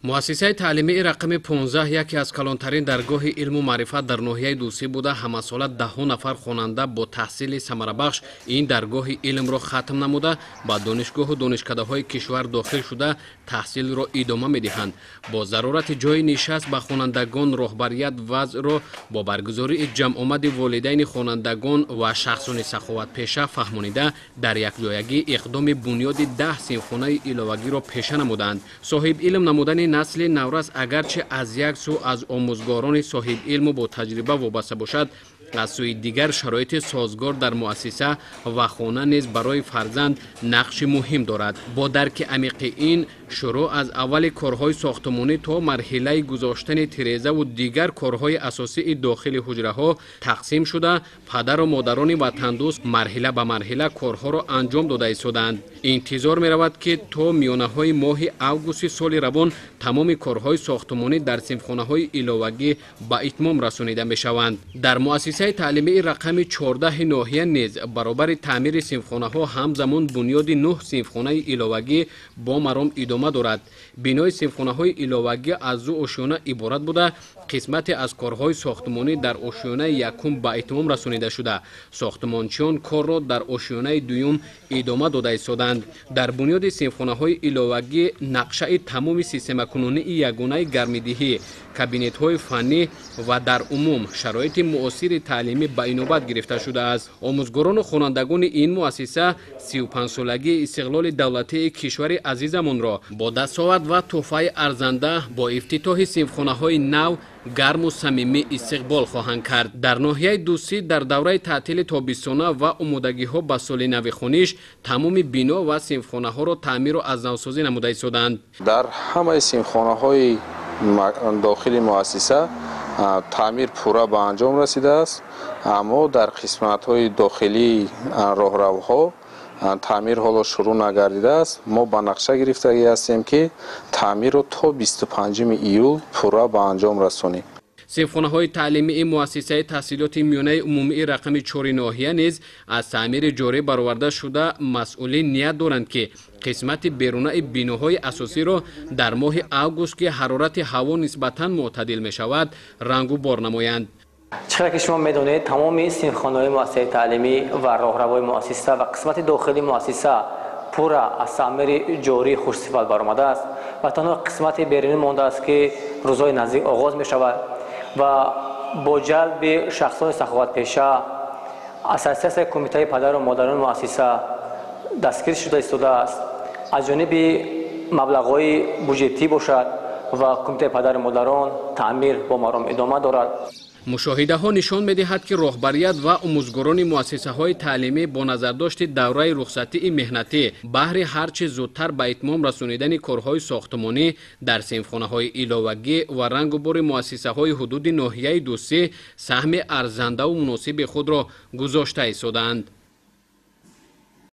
муассисаи таълимии рақами 15 яке аз калонтарин даргоҳи илму маърифат дар ноҳияи Дӯстӣ буда ҳамасола даҳҳо нафар хонанда бо таҳсили самарабахш ин даргоҳи илмро хатм намуда ба донишгоҳу донишкадаҳои кишвар дохил шуда таҳсилро идома медиҳанд. Бо зарурати ҷойи нишаст ба хонандагон роҳбарият вазъро бо баргузории ҷамъомади волидайни хонандагон ва шахсони саховатпеша фаҳмонида дар якҷоягӣ иқдоми бунёди 10 синфхонаи иловагиро пеша намуданд. соҳибилм намудани насли наврас агарчи аз як сӯ аз омӯзгорони соҳибилму бо таҷриба вобаста бошад, аз сӯи дигар шароити созгор дар муассиса ва хона низ барои фарзанд нақши муҳим дорад. Бо дарки амиқи ин шурӯъ аз аввали корҳои сохтмонӣ то марҳилаи гузоштани тирезаву дигар корҳои асосии дохили ҳуҷраҳо тақсим шуда, падару модарони ватандӯст марҳила ба марҳила корҳоро анҷом дода истоданд. интизор меравад ки то миёнаҳои моҳи августи соли равон тамоми корҳои сохтмонӣ дар синфхонаҳои иловагӣ ба итмом расонида мешаванд. Дар муассисаи таълимии рақами 14 ноҳия низ баробари таъмири синфхонаҳо ҳамзамон бунёди 9 синфхонаи иловагӣ бо маром идома дорад. бинои синфхонаҳои иловагӣ аз 2 ошёна иборат буда, қисмате аз корҳои сохтмонӣ дар ошёнаи якум ба итмом расонида шуда, сохтмончиён корро дар ошёнаи дуюм идома дода истоданд. дар бунёди синфхонаҳои иловагӣ нақшаи тамоми системакунонии ягонаи гармидиҳӣ, кабинетҳои фаннӣ ва дар умум шароити муосири таълимӣ ба инобат гирифта шудааст. омӯзгорону хонандагони ин муассиса 35-солагии истиқлоли давлатии кишвари азизамонро бо дастовард ва тӯҳфаи арзанда бо ифтитоҳи синфхонаҳои нав гарму самимӣ истиқбол хоҳанд кард. дар ноҳияи Дӯстӣ дар давраи таътили тобистона ва омодагиҳо ба соли нави хониш тамоми бино ва синфхонаҳоро таъмиру аз навсозӣ намуда истоданд. дар ҳамаи синфхонаҳои дохили муассиса таъмир пурра ба анҷом расидааст, аммо дар қисматҳои дохилии роҳравҳо таъмир ҳоло шурӯъ нагардидааст. мо ба нақша гирифтагӣ ҳастем ки таъмирро то 25 июл пурра ба анҷом расонем. синфхонаҳои таълимии муассисаи таҳсилоти миёнаи умумии рақами 4 ноҳия низ аз таъмири ҷорӣ бароварда шуда масъулин ният доранд ки қисмати берунаи биноҳои асосиро дар моҳи август ки ҳарорати ҳаво нисбатан мӯътадил мешавад рангу бор намоянд. чиқдр ки шумо медонед тамоми синфхонаҳои муассисаи таълимӣ ва роҳравои муассиса ва қисмати дохили муассиса пурра аз таъмири ҷорӣ хушсифат баромадааст ва танҳо қисмати берунӣ мондааст ки рӯзҳои наздик оғоз мешавад ва бо ҷалби шахсони саховатпеша ассотсиатсияи кумитаи падару модарони муассиса дастгир шуда истодааст. аз ҷониби маблағҳои буҷетӣ бошад ва кумитаи падару модарон таъмир бо маром идома дорад. мушоҳидаҳо нишон медиҳад ки роҳбарият ва омӯзгорони муассисаҳои таълимӣ бо назардошти давраи рухсатии меҳнатӣ баҳри ҳарчи зудтар ба итмом расонидани корҳои сохтмонӣ дар синфхонаҳои иловагӣ ва рангу бори муассисаҳои ҳудуди ноҳияи Дӯстӣ саҳми арзандаву муносиби худро гузошта истоданд.